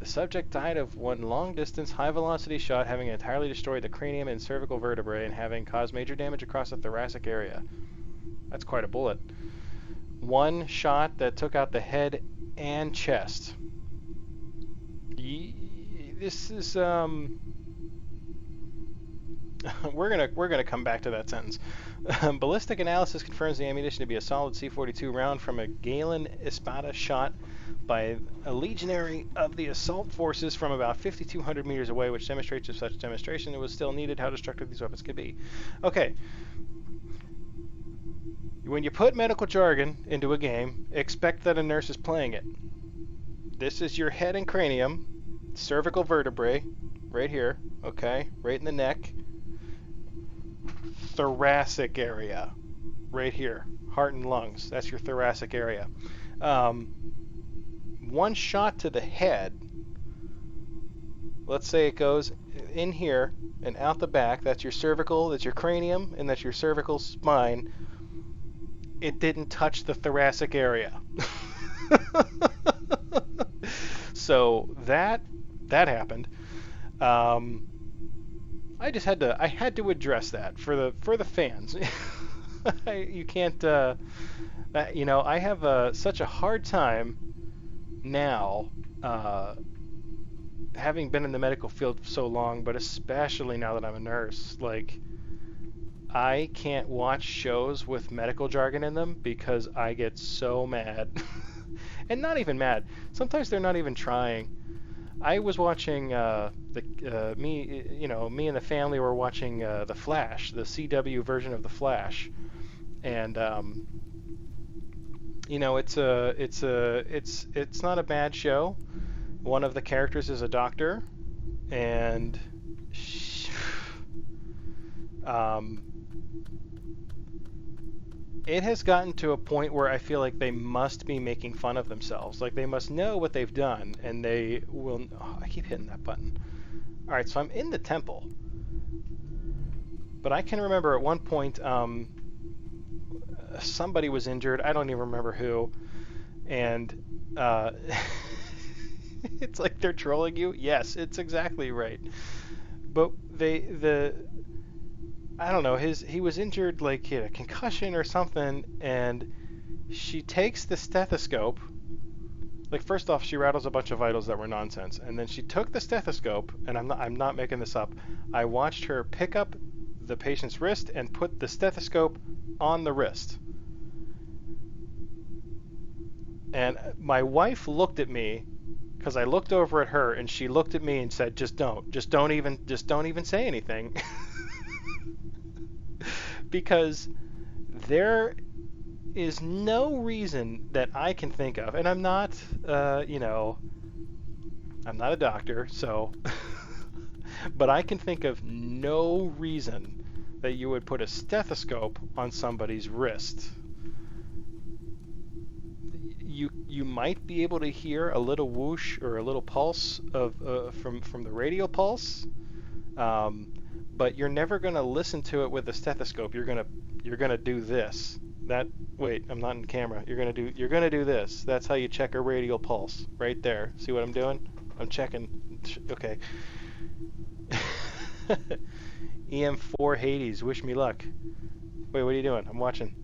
The subject died of one long-distance, high-velocity shot, having entirely destroyed the cranium and cervical vertebrae and having caused major damage across the thoracic area. That's quite a bullet. One shot that took out the head and chest. This is we're gonna come back to that sentence. Ballistic analysis confirms the ammunition to be a solid C-42 round from a Galen Espada shot by a legionary of the assault forces from about 5,200 meters away, which demonstrates if such demonstration was still needed how destructive these weapons could be. Okay. When you put medical jargon into a game, expect that a nurse is playing it. This is your head and cranium, cervical vertebrae, right here, okay, right in the neck, thoracic area, right here, heart and lungs, that's your thoracic area. One shot to the head, let's say it goes in here and out the back, that's your cervical, that's your cranium, and that's your cervical spine. It didn't touch the thoracic area. So that happened. I had to address that for the fans. You can't I have such a hard time now, having been in the medical field for so long, but especially now that I'm a nurse, like, I can't watch shows with medical jargon in them because I get so mad. And not even mad. Sometimes they're not even trying. I was watching me and the family were watching The Flash, the CW version of The Flash, and it's not a bad show. One of the characters is a doctor, and it has gotten to a point where I feel like they must be making fun of themselves. Like, they must know what they've done, and they will... Oh, I keep hitting that button. Alright, so I'm in the temple. But I can remember at one point, somebody was injured. I don't even remember who. And it's like they're trolling you. Yes, it's exactly right. But I don't know, he was injured, like he had a concussion or something, and she takes the stethoscope. Like, first off, she rattles a bunch of vitals that were nonsense, and then she took the stethoscope, and I'm not making this up. I watched her pick up the patient's wrist and put the stethoscope on the wrist. And my wife looked at me, because I looked over at her, and she looked at me and said, just don't even say anything. Because there is no reason that I can think of, and I'm not, I'm not a doctor, so, but I can think of no reason that you would put a stethoscope on somebody's wrist. You might be able to hear a little whoosh or a little pulse of from the radial pulse. But you're never going to listen to it with a stethoscope. You're gonna do this. Wait, I'm not in camera. You're gonna do this. That's how you check a radial pulse. Right there. See what I'm doing? I'm checking. Okay. EM4 Hades. Wish me luck. Wait, what are you doing? I'm watching.